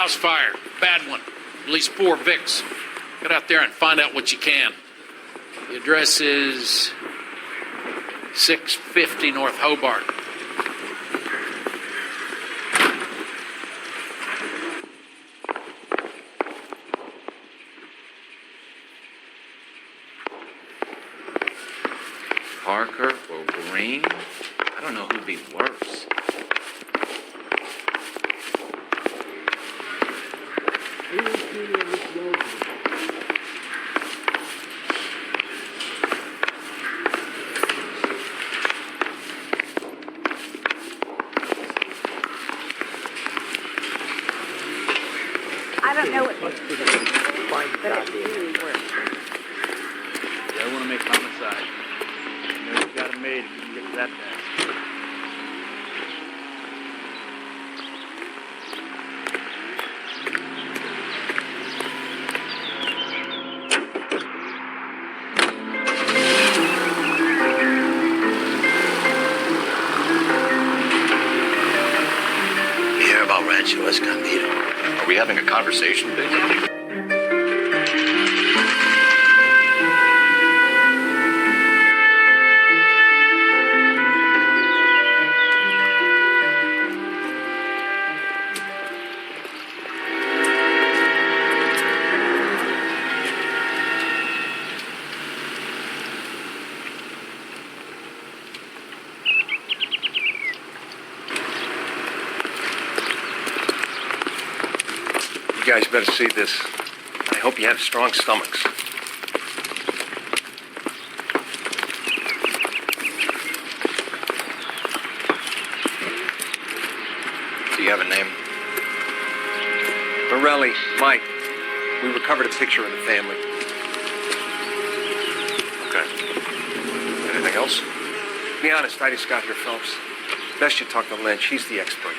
house fire. Bad one. At least 4 Vicks. Get out there and find out what you can. The address is 650 North Hobart. Parker or Green? I don't know who'd be worse. I don't know what this is, but it really works. I want to make homicide. You know, you've got it made if you can get to that fast. You hear about Rancho Escondido? Are we having a conversation, Big? You guys better see this. I hope you have strong stomachs. Do you have a name? Morelli, Mike. We recovered a picture of the family. Okay. Anything else? To be honest, I just got here, Phelps. Best you talk to Lynch. He's the expert.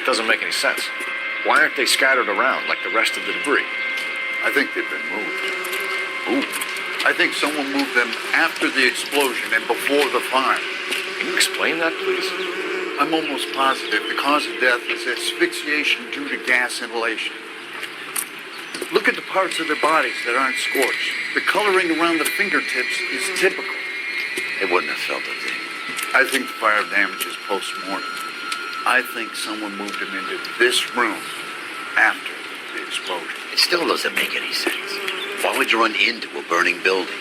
Doesn't make any sense. Why aren't they scattered around like the rest of the debris? I think they've been moved. Ooh. I think someone moved them after the explosion and before the fire. Can you explain that, please? I'm almost positive the cause of death is asphyxiation due to gas inhalation. Look at the parts of their bodies that aren't scorched. The coloring around the fingertips is typical. They wouldn't have felt it. I think the fire damage is post-mortem. I think someone moved him into this room after the explosion. It still doesn't make any sense. Why would you run into a burning building?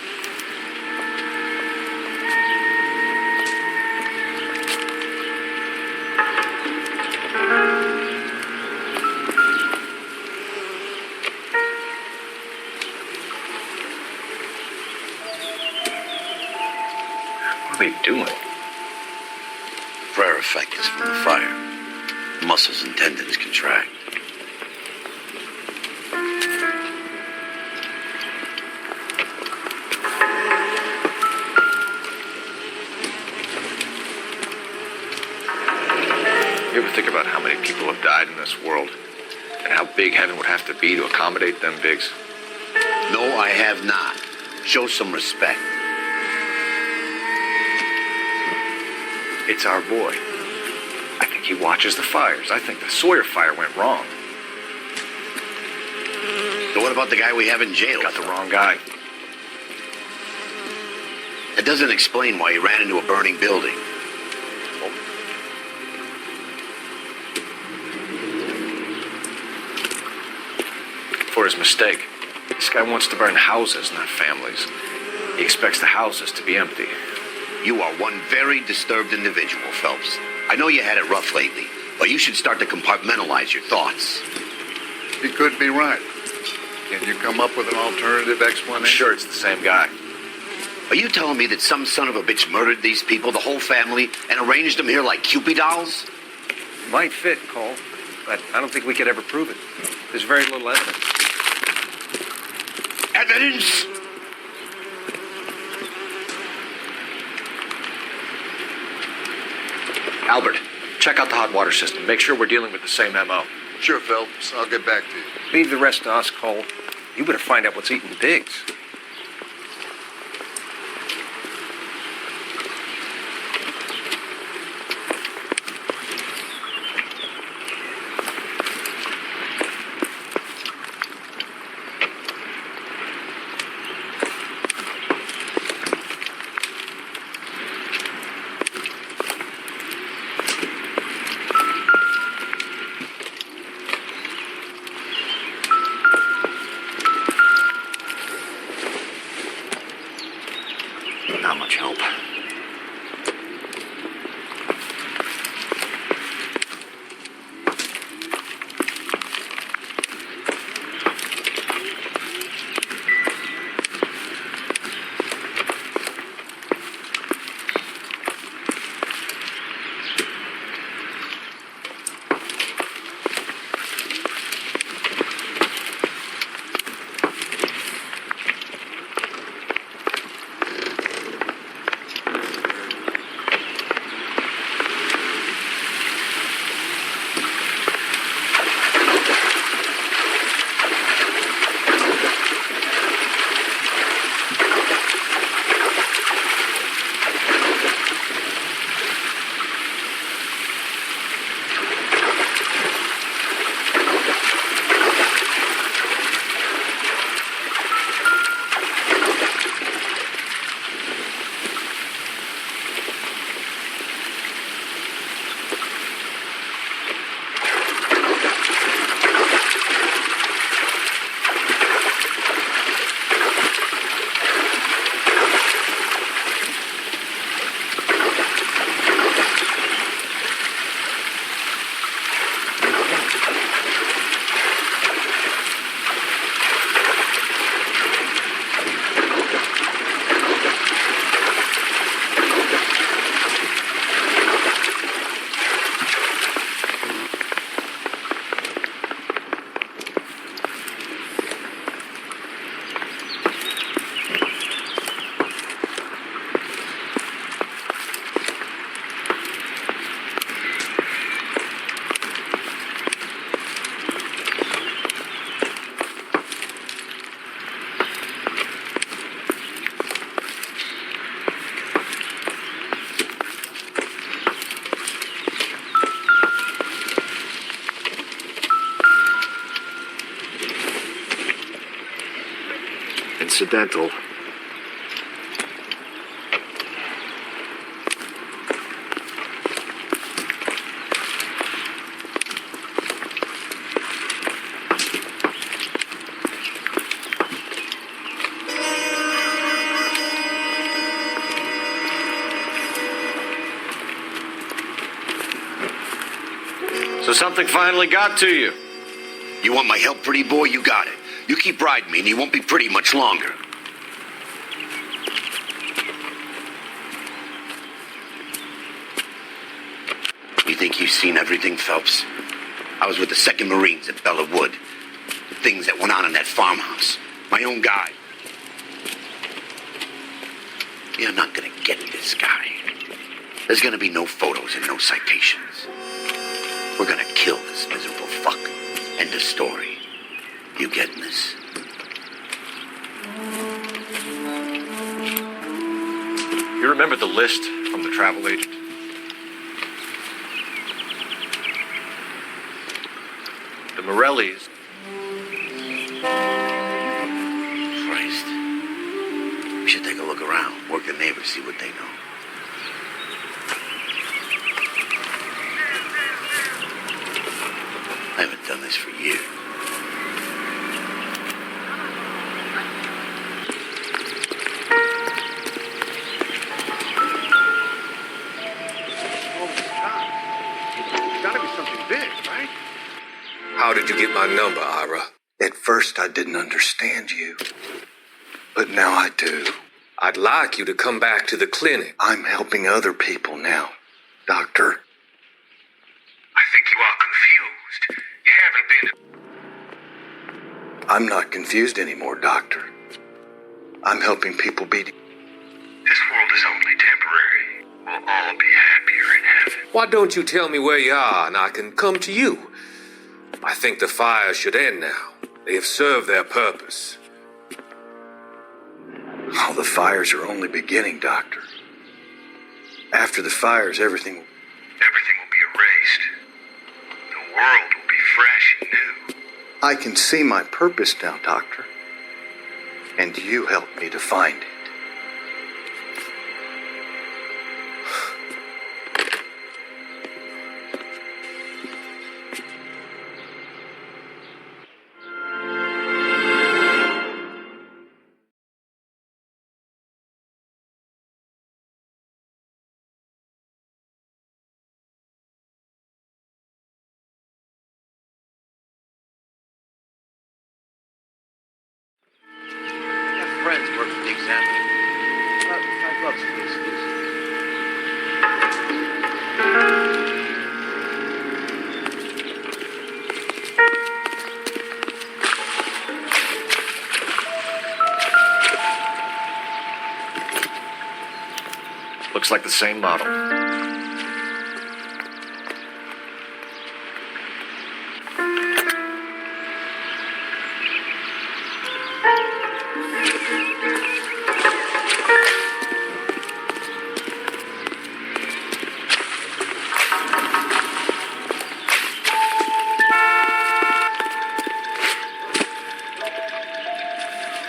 What are they doing? Prayer effect is from the fire. Muscles and tendons contract. You ever think about how many people have died in this world? And how big heaven would have to be to accommodate them, Biggs? No, I have not. Show some respect. It's our boy. I think he watches the fires. I think the Sawyer fire went wrong. So what about the guy we have in jail? Got the wrong guy. It doesn't explain why he ran into a burning building. For his mistake. This guy wants to burn houses, not families. He expects the houses to be empty. You are one very disturbed individual, Phelps. I know you had it rough lately, but you should start to compartmentalize your thoughts. He could be right. Can you come up with an alternative explanation? I'm sure it's the same guy. Are you telling me that some son of a bitch murdered these people, the whole family, and arranged them here like Cupid dolls? Might fit, Cole, but I don't think we could ever prove it. There's very little evidence. Evidence? Albert, check out the hot water system. Make sure we're dealing with the same MO. Sure, Phelps. I'll get back to you. Leave the rest to us, Cole. You better find out what's eating Biggs. incidental. So something finally got to you. You want my help, pretty boy? You got it. You keep riding me and you won't be pretty much longer. You think you've seen everything, Phelps? I was with the 2nd Marines at Bella Wood. The things that went on in that farmhouse. My own guy. You're not gonna get this guy. There's gonna be no photos and no citations. We're gonna kill this miserable fuck. End of story. You getting this? You remember the list from the travel agent? The Morellis. Christ. We should take a look around. Work the neighbors, see what they know. I haven't done this for years. Gotta be something big, right? How did you get my number, Ira? At first I didn't understand you, but now I do. I'd like you to come back to the clinic. I'm helping other people now, Doctor. I think you are confused. You haven't been... I'm not confused anymore, Doctor. I'm helping people be... This world is only temporary. We'll all be happier in heaven. Why don't you tell me where you are and I can come to you? I think the fires should end now. They have served their purpose. Oh, the fires are only beginning, Doctor. After the fires, everything will be erased. The world will be fresh and new. I can see my purpose now, Doctor. And you helped me to find it. Friends work for the examiner. I'd love to be exclusive. Looks like the same model.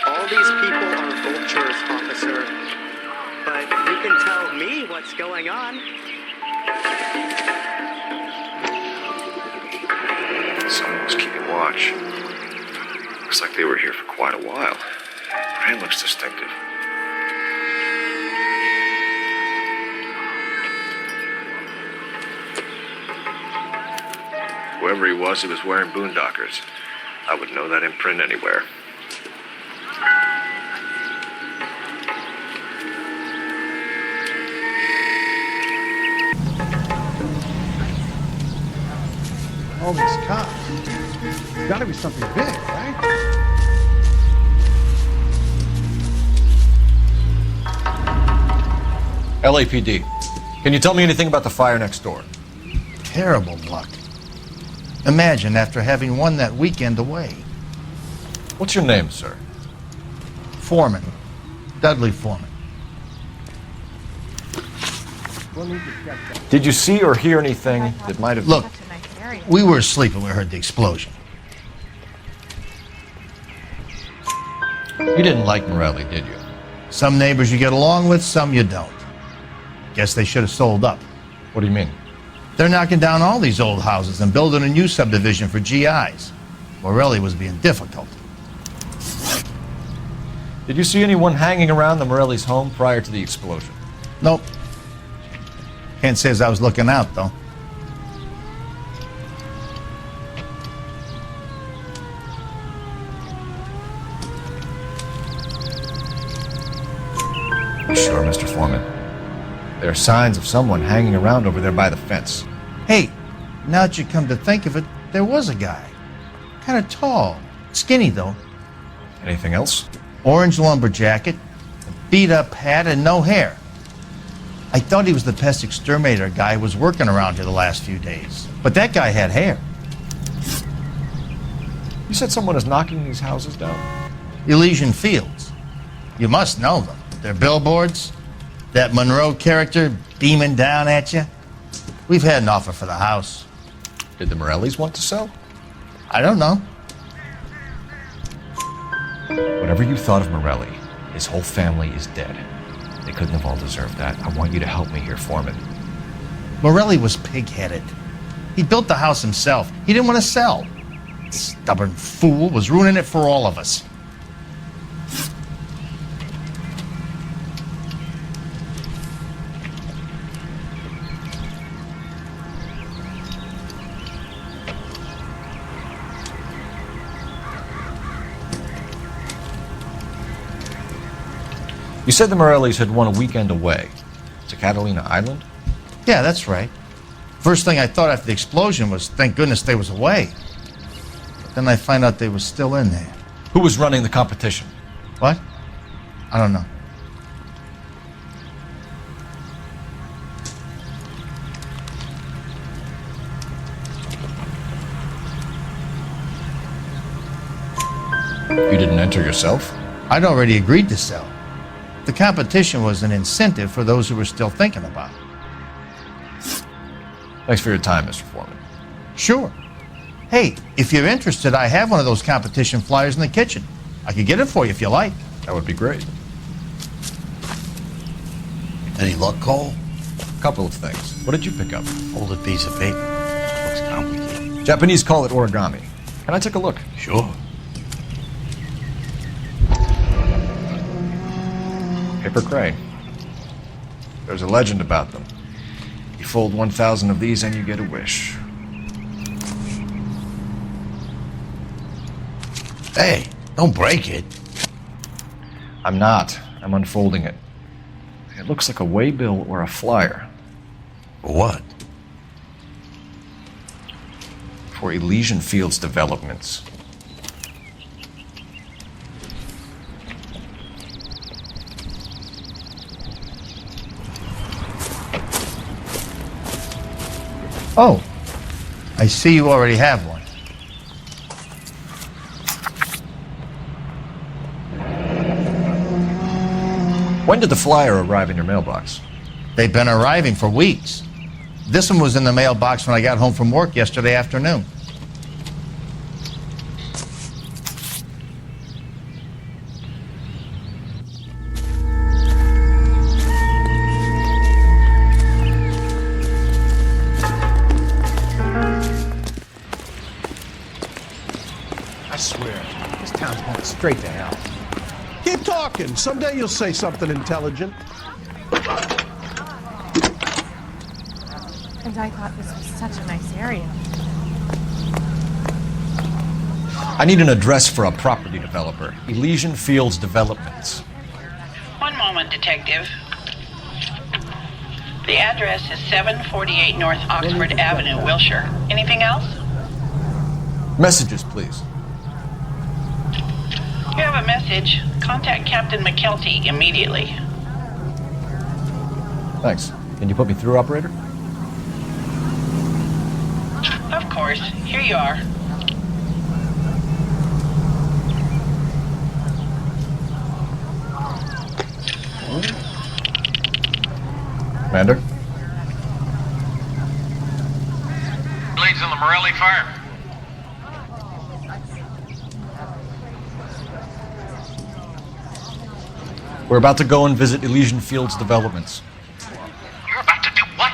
All these people are vultures, officer. But you can tell me what's going on. Someone was keeping watch. Looks like they were here for quite a while. Brand looks distinctive. Whoever he was wearing boondockers. I would know that imprint anywhere. All these cops. There's gotta be something big, right? LAPD. Can you tell me anything about the fire next door? Terrible luck. Imagine after having won that weekend away. What's your name, sir? Foreman. Dudley Foreman. Did you see or hear anything that might have... Look, we were asleep when we heard the explosion. You didn't like Morelli, did you? Some neighbors you get along with, some you don't. Guess they should have sold up. What do you mean? They're knocking down all these old houses and building a new subdivision for GIs. Morelli was being difficult. Did you see anyone hanging around the Morelli's home prior to the explosion? Nope. Can't say as I was looking out, though. You sure, Mr. Foreman? There are signs of someone hanging around over there by the fence. Hey, now that you come to think of it, there was a guy. Kind of tall. Skinny, though. Anything else? Orange lumber jacket, a beat-up hat, and no hair. I thought he was the pest exterminator guy who was working around here the last few days. But that guy had hair. You said someone is knocking these houses down? Elysian Fields. You must know them. Their billboards. That Monroe character beaming down at you. We've had an offer for the house. Did the Morellis want to sell? I don't know. Whatever you thought of Morelli, his whole family is dead. They couldn't have all deserved that. I want you to help me here, Foreman. Morelli was pig-headed. He built the house himself. He didn't want to sell. Stubborn fool was ruining it for all of us. You said the Morellis had won a weekend away to Catalina Island? Yeah, that's right. First thing I thought after the explosion was, thank goodness they was away. But then I find out they was still in there. Who was running the competition? What? I don't know. You didn't enter yourself? I'd already agreed to sell. The competition was an incentive for those who were still thinking about it. Thanks for your time, Mr. Foreman. Sure. Hey, if you're interested, I have one of those competition flyers in the kitchen. I could get it for you if you like. That would be great. Any luck, Cole? A couple of things. What did you pick up? Folded piece of paper. Looks complicated. Japanese call it origami. Can I take a look? Sure. Paper crane. There's a legend about them. You fold 1,000 of these and you get a wish. Hey, don't break it. I'm not. I'm unfolding it. It looks like a waybill or a flyer. For what? For Elysian Fields developments. Oh, I see you already have one. When did the flyer arrive in your mailbox? They've been arriving for weeks. This one was in the mailbox when I got home from work yesterday afternoon. I swear, this town's going straight to hell. Keep talking. Someday you'll say something intelligent. And I thought this was such a nice area. I need an address for a property developer. Elysian Fields Developments. One moment, Detective. The address is 748 North Oxford Avenue, Wilshire. Anything else? Messages, please. You have a message. Contact Captain McKelty immediately. Thanks. Can you put me through, operator? Of course. Here you are. Commander? Leads on the Morelli fire. We're about to go and visit Elysian Fields developments. You're about to do what?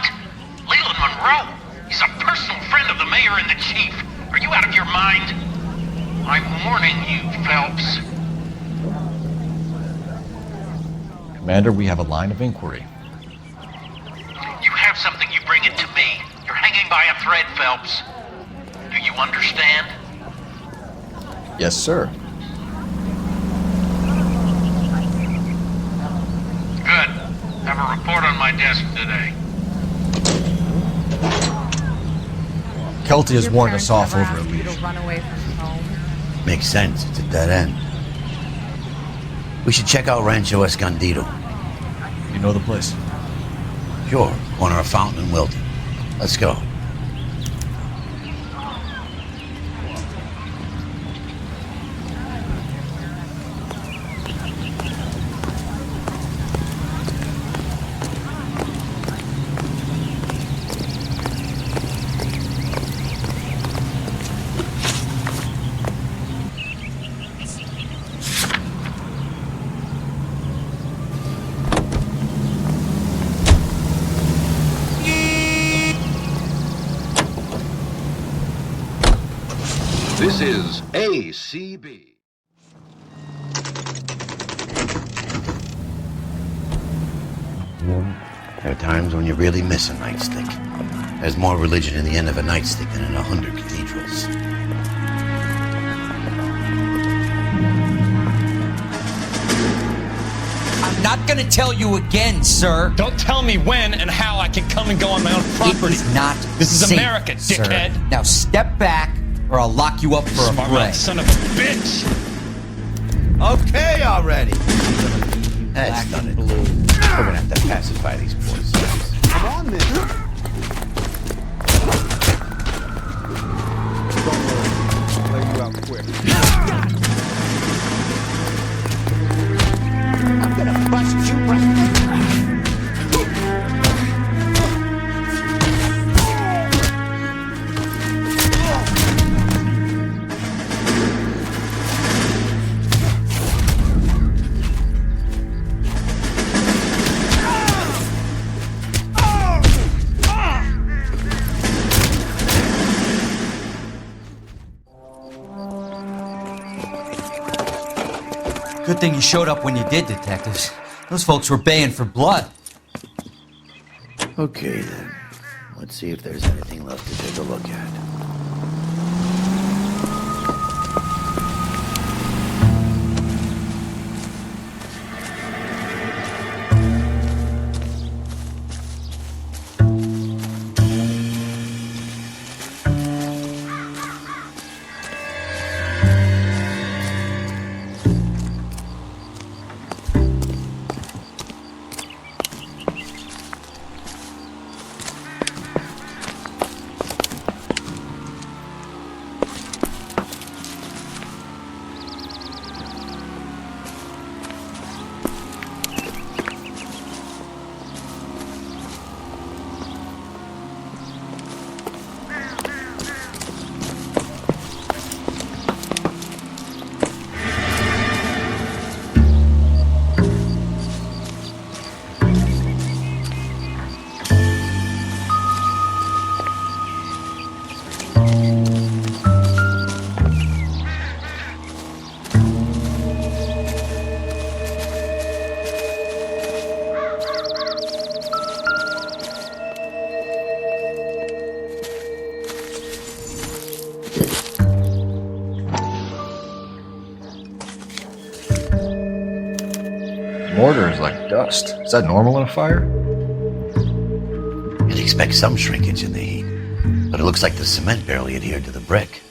Leland Monroe? He's a personal friend of the mayor and the chief. Are you out of your mind? I'm warning you, Phelps. Commander, we have a line of inquiry. You have something, you bring it to me. You're hanging by a thread, Phelps. Do you understand? Yes, sir. Good. Have a report on my desk today. Kelty has warned us off over Elysian. To run away from home. Makes sense. It's a dead end. We should check out Rancho Escondido. You know the place? Sure. Corner of Fountain and Wilton. Let's go. This is ACB. There are times when you really miss a nightstick. There's more religion in the end of a nightstick than in 100 cathedrals. I'm not gonna tell you again, sir. Don't tell me when and how I can come and go on my own property. It is not This is safe, America, sir. dickhead. Now step back, or I'll lock you up for a Smart fray. mouth son of a bitch. Okay already. That's done it. We're gonna have to pacify these poor souls. Come on, then. Don't worry. I'll lay you out quick. I'm gonna bust you right. Good thing you showed up when you did, detectives. Those folks were baying for blood. Okay, then. Let's see if there's anything left to take a look at. Mortar is like dust. Is that normal in a fire? You'd expect some shrinkage in the heat, but it looks like the cement barely adhered to the brick.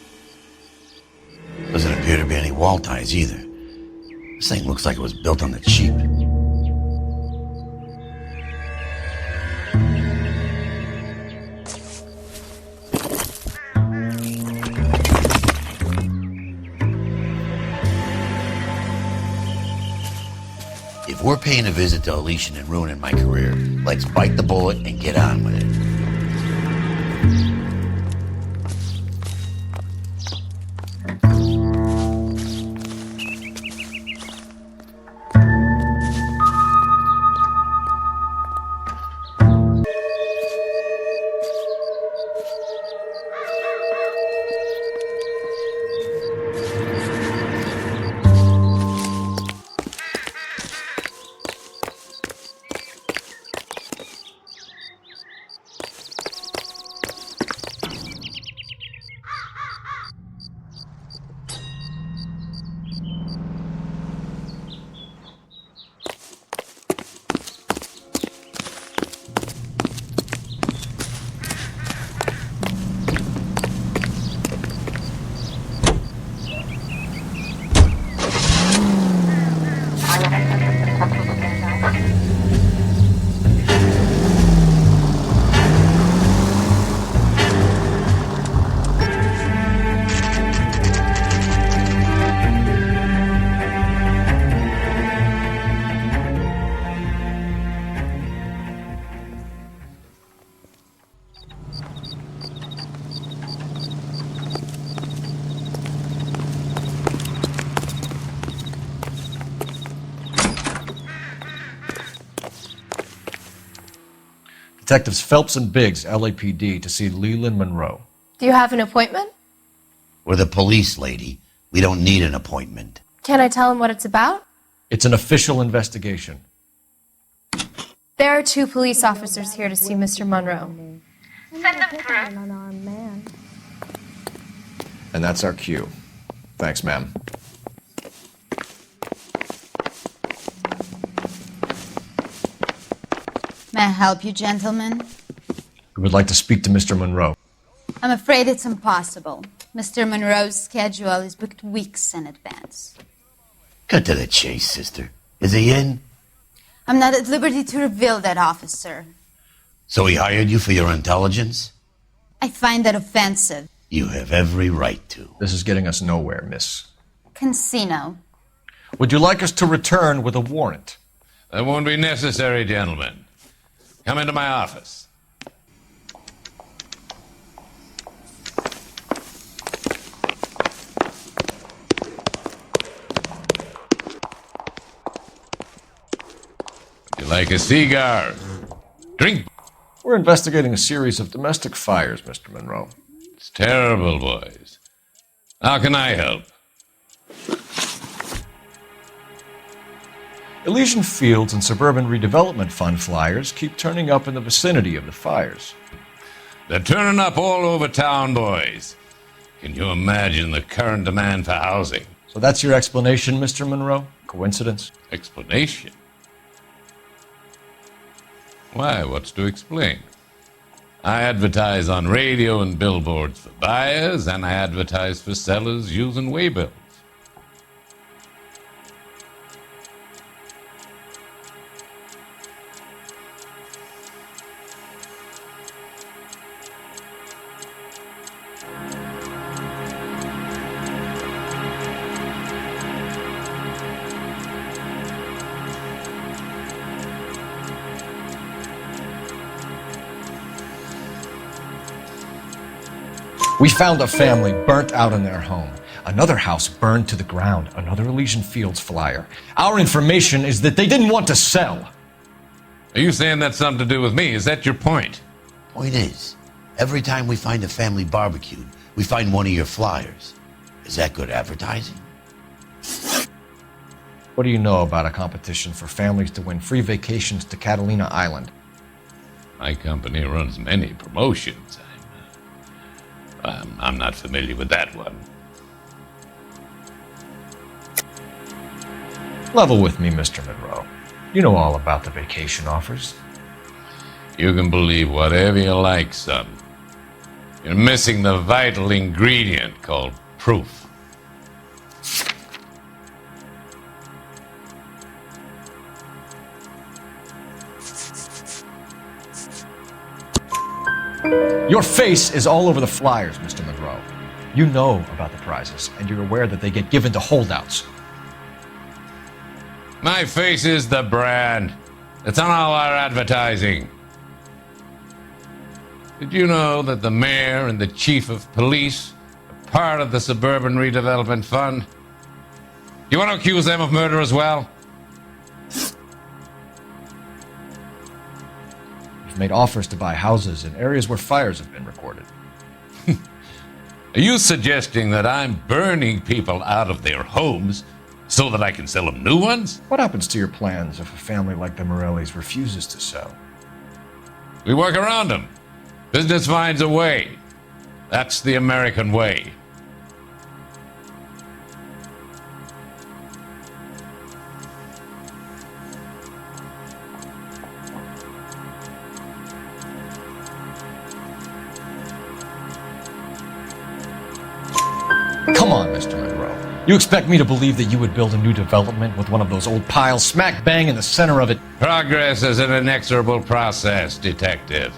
Doesn't appear to be any wall ties either. This thing looks like it was built on the cheap. If we're paying a visit to Elysian and ruining my career, let's bite the bullet and get on with it. Detectives Phelps and Biggs, LAPD, to see Leland Monroe. Do you have an appointment? We're the police, lady. We don't need an appointment. Can I tell him what it's about? It's an official investigation. There are 2 police officers here to see Mr. Monroe. Send them through. And that's our cue. Thanks, ma'am. May I help you, gentlemen? We would like to speak to Mr. Monroe. I'm afraid it's impossible. Mr. Monroe's schedule is booked weeks in advance. Cut to the chase, sister. Is he in? I'm not at liberty to reveal that, officer. So he hired you for your intelligence? I find that offensive. You have every right to. This is getting us nowhere, miss. Casino. Would you like us to return with a warrant? That won't be necessary, gentlemen. Come into my office. Would you like a cigar? Drink. We're investigating a series of domestic fires, Mr. Monroe. It's terrible, boys. How can I help? Elysian Fields and Suburban Redevelopment Fund flyers keep turning up in the vicinity of the fires. They're turning up all over town, boys. Can you imagine the current demand for housing? So that's your explanation, Mr. Monroe? Coincidence? Explanation? Why, what's to explain? I advertise on radio and billboards for buyers, and I advertise for sellers using waybills. We found a family burnt out in their home. Another house burned to the ground. Another Elysian Fields flyer. Our information is that they didn't want to sell. Are you saying that's something to do with me? Is that your point? Point is, every time we find a family barbecued, we find one of your flyers. Is that good advertising? What do you know about a competition for families to win free vacations to Catalina Island? My company runs many promotions. I'm not familiar with that one. Level with me, Mr. Monroe. You know all about the vacation offers. You can believe whatever you like, son. You're missing the vital ingredient called proof. Your face is all over the flyers, Mr. Monroe. You know about the prizes, and you're aware that they get given to holdouts. My face is the brand. It's on all our advertising. Did you know that the mayor and the chief of police are part of the Suburban Redevelopment Fund? You want to accuse them of murder as well? You've made offers to buy houses in areas where fires have been recorded. Are you suggesting that I'm burning people out of their homes so that I can sell them new ones? What happens to your plans if a family like the Morellis refuses to sell? We work around them. Business finds a way. That's the American way. Come on, Mr. Monroe. You expect me to believe that you would build a new development with one of those old piles smack bang in the center of it? Progress is an inexorable process, detective.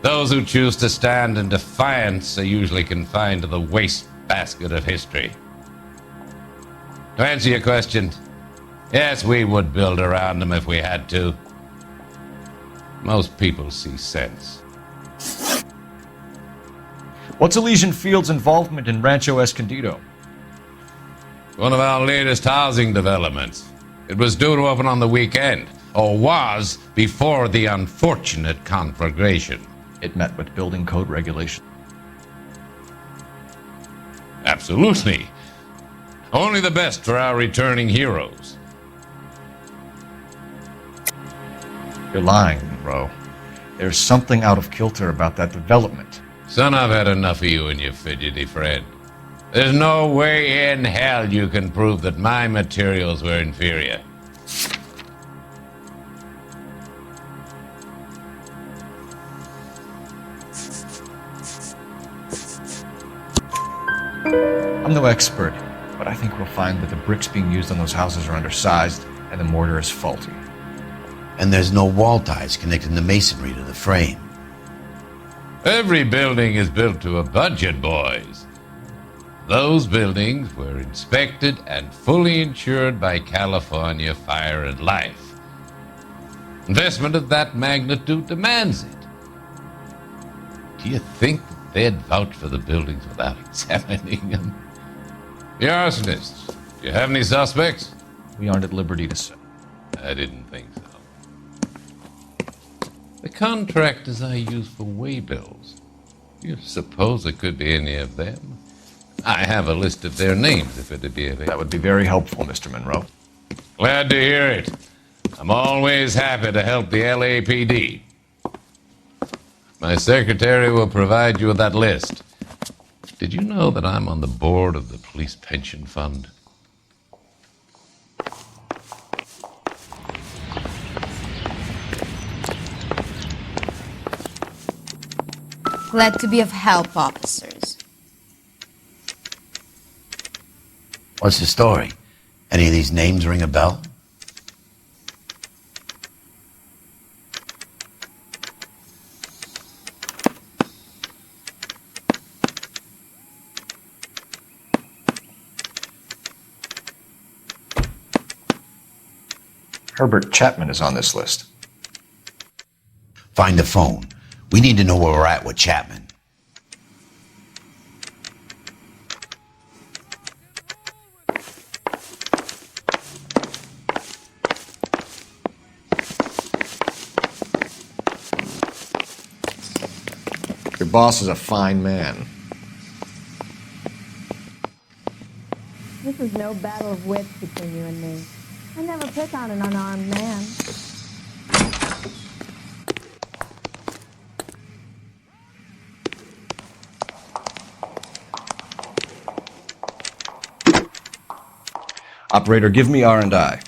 Those who choose to stand in defiance are usually confined to the wastebasket of history. To answer your question, yes, we would build around them if we had to. Most people see sense. What's Elysian Fields' involvement in Rancho Escondido? One of our latest housing developments. It was due to open on the weekend. or was before the unfortunate conflagration. It met with building code regulations. Absolutely. Only the best for our returning heroes. You're lying, Monroe. There's something out of kilter about that development. Son, I've had enough of you and your fidgety friend. There's no way in hell you can prove that my materials were inferior. I'm no expert, but I think we'll find that the bricks being used on those houses are undersized and the mortar is faulty. And there's no wall ties connecting the masonry to the frame. Every building is built to a budget, boys. Those buildings were inspected and fully insured by California Fire and Life. Investment of that magnitude demands it. Do you think that they'd vouch for the buildings without examining them? The arsonists, do you have any suspects? We aren't at liberty to say. I didn't think so. The contractors I use for waybills. Do you suppose it could be any of them? I have a list of their names if it'd be of it. That would be very helpful, Mr. Monroe. Glad to hear it. I'm always happy to help the LAPD. My secretary will provide you with that list. Did you know that I'm on the board of the police pension fund? Glad to be of help, officers. What's the story? Any of these names ring a bell? Herbert Chapman is on this list. Find the phone. We need to know where we're at with Chapman. Your boss is a fine man. This is no battle of wits between you and me. I never pick on an unarmed man. Operator, give me R&I.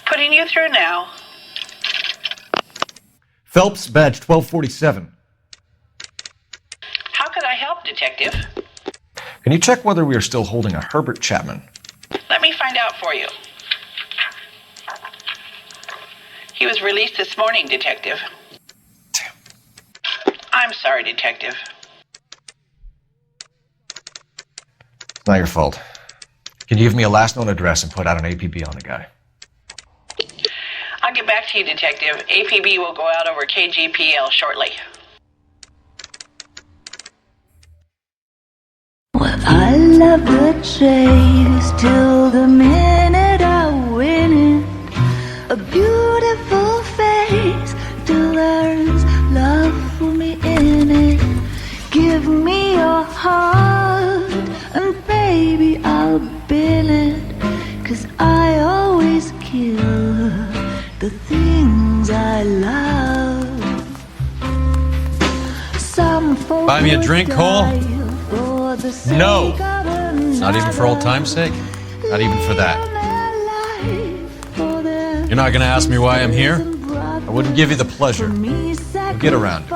Putting you through now. Phelps, badge 1247. How could I help, Detective? Can you check whether we are still holding a Herbert Chapman? Let me find out for you. He was released this morning, Detective. Damn. I'm sorry, Detective. It's not your fault. Can you give me a last known address and put out an APB on the guy? I'll get back to you, Detective. APB will go out over KGPL shortly. Well, I love the chase till the minute I win it. A beautiful face till there's love for me in it. Give me your heart and baby I'll bill it. 'Cause I always kill the things I love. Some folks Buy me a drink, Cole? for the sake No. of a Not even for old time's sake? Not even for that. You're not gonna ask me why I'm here? I wouldn't give you the pleasure. We'll get around it.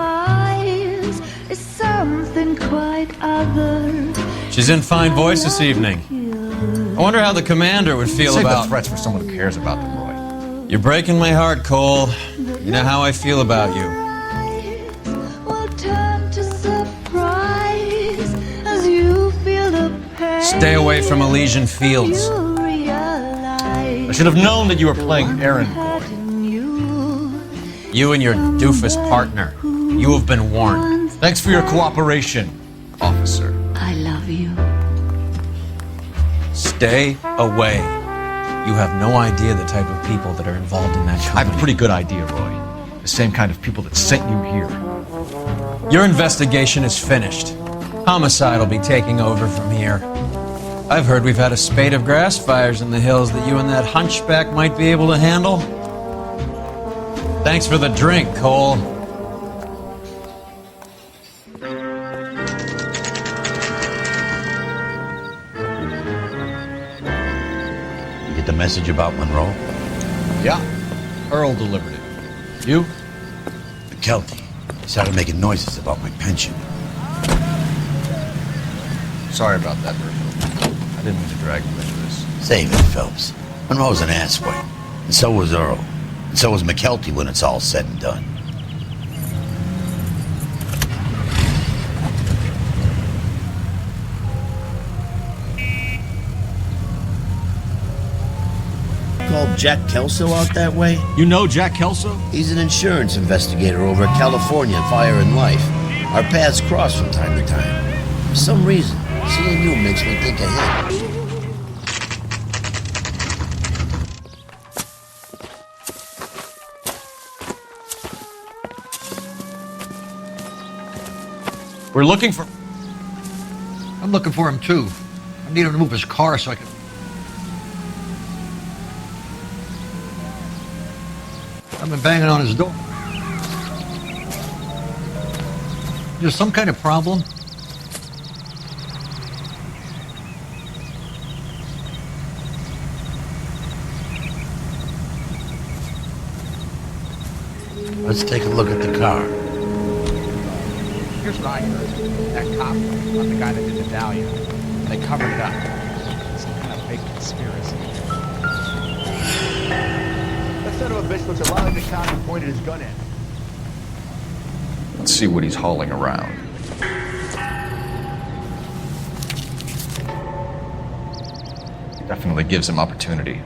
Is something quite other. She's in fine voice this evening. I wonder how the commander would feel Save about... the threats for someone who cares about them, Roy. You're breaking my heart, Cole. You know how I feel about you. Will turn to surprise as you feel the pain. Stay away from Elysian Fields. You realize I should have known that you were playing errand boy. You and your doofus partner. You have been warned. Thanks for your cooperation, officer. I love you. Stay away. You have no idea the type of people that are involved in that company. I have a pretty good idea, Roy. The same kind of people that sent you here. Your investigation is finished. Homicide will be taking over from here. I've heard we've had a spate of grass fires in the hills that you and that hunchback might be able to handle. Thanks for the drink, Cole. You get the message about Monroe? Yeah, Earl delivered it. You? McKelty. He started making noises about my pension. Sorry about that, Virgil. I didn't mean to drag you into this. Save it, Phelps. Monroe's an asswipe. And so was Earl. And so was McKelty when it's all said and done. Called Jack Kelso out that way? You know Jack Kelso? He's an insurance investigator over at California Fire and Life. Our paths cross from time to time. For some reason, seeing you makes me think of him. We're looking for... I'm looking for him, too. I need him to move his car so I can... I've been banging on his door. Is there some kind of problem? Let's take a look at the car. Here's what I heard. That cop on the guy that did the Dahlia. They covered it up. Some kind of big conspiracy. That son of a bitch looks a lot like the cop he pointed his gun at. Let's see what he's hauling around. Definitely gives him opportunity.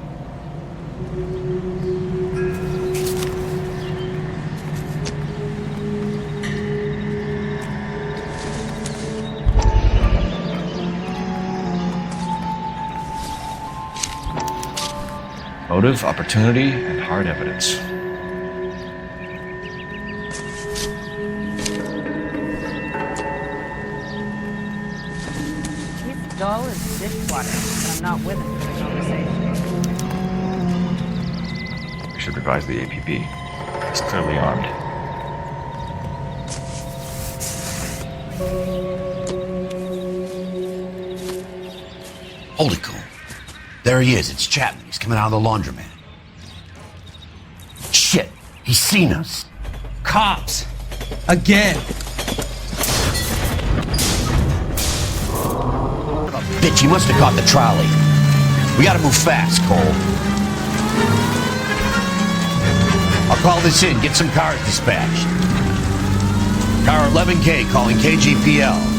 Motive, opportunity, and hard evidence. He's dull as dishwater, but I'm not with him for the conversation. We should revise the APB. He's clearly armed. Hold it, Cole. There he is. It's Chapman. He's coming out of the laundromat. Shit. He's seen us. Cops. Again. Bitch, he must have caught the trolley. We gotta move fast, Cole. I'll call this in. Get some cars dispatched. Car 11K calling KGPL.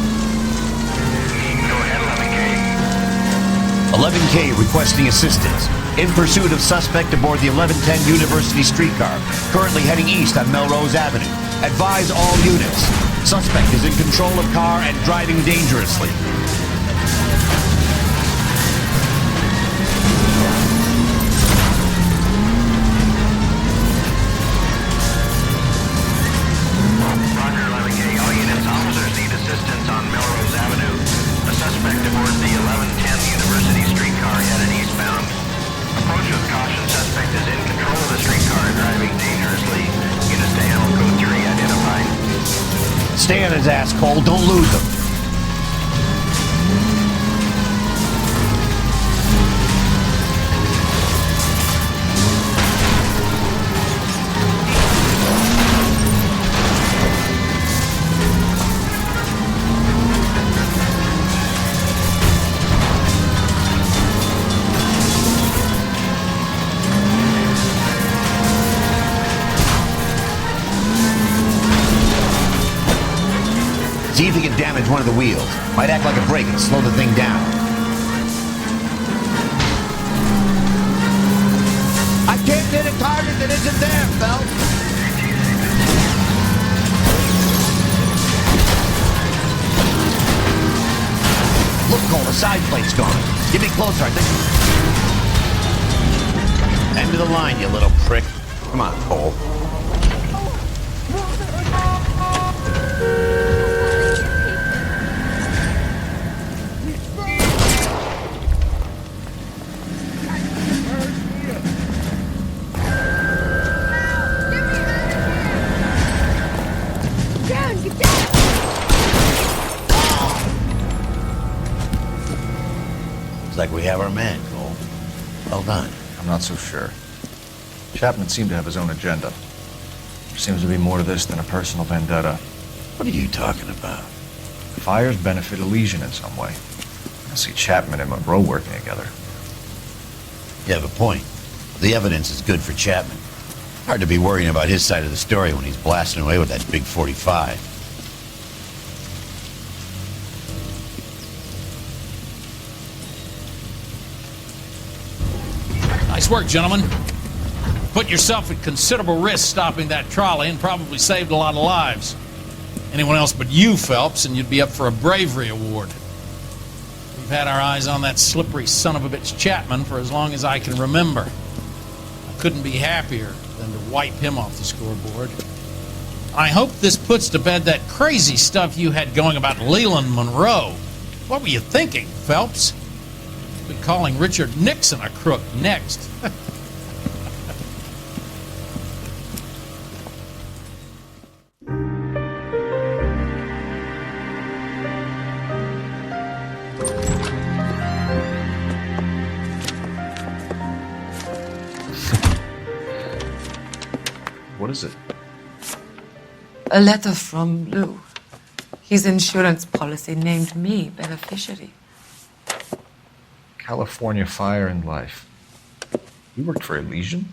11K requesting assistance. In pursuit of suspect aboard the 1110 University streetcar, currently heading east on Melrose Avenue. Advise all units. Suspect is in control of car and driving dangerously. Roger, 11K. All units, officers need assistance on Melrose Avenue. A suspect aboard the 1110 University streetcar headed eastbound. Approach with caution. Suspect is in control of the streetcar, driving dangerously. Units to handle code 3 identified. Stay on his ass, Cole. Don't lose him. See if he can damage one of the wheels. Might act like a brake and slow the thing down. I can't hit a target that isn't there, Phelps. Look, Cole, the side plate's gone. Get me closer, I think. End of the line, you little prick. Come on, Cole. Looks like we have our man, Cole. Well done. I'm not so sure. Chapman seemed to have his own agenda. There seems to be more to this than a personal vendetta. What are you talking about? The fires benefit Elysian in some way. I see Chapman and Monroe working together. You have a point. The evidence is good for Chapman. Hard to be worrying about his side of the story when he's blasting away with that big 45. Nice work, gentlemen. Put yourself at considerable risk stopping that trolley and probably saved a lot of lives. Anyone else but you, Phelps, and you'd be up for a bravery award. We've had our eyes on that slippery son of a bitch Chapman for as long as I can remember. I couldn't be happier than to wipe him off the scoreboard. I hope this puts to bed that crazy stuff you had going about Leland Monroe. What were you thinking, Phelps? Be calling Richard Nixon a crook next. What is it? A letter from Lou. His insurance policy named me beneficiary. California Fire and Life. You worked for Elysian?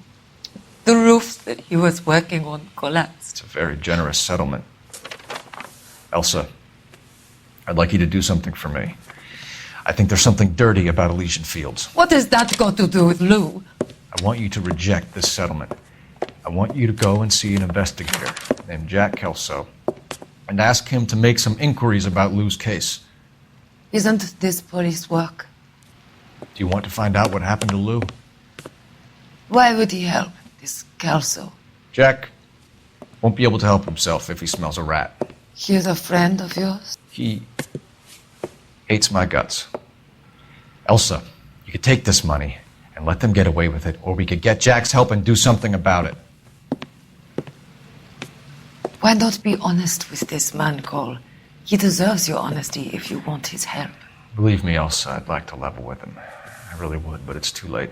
The roofs that he was working on collapsed. It's a very generous settlement. Elsa, I'd like you to do something for me. I think there's something dirty about Elysian Fields. What has that got to do with Lou? I want you to reject this settlement. I want you to go and see an investigator named Jack Kelso and ask him to make some inquiries about Lou's case. Isn't this police work? Do you want to find out what happened to Lou? Why would he help this Kelso? Jack won't be able to help himself if he smells a rat. He's a friend of yours? He hates my guts. Elsa, you could take this money and let them get away with it, or we could get Jack's help and do something about it. Why not be honest with this man, Cole? He deserves your honesty if you want his help. Believe me, Elsa, I'd like to level with him. I really would, but it's too late.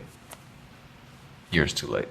Years too late.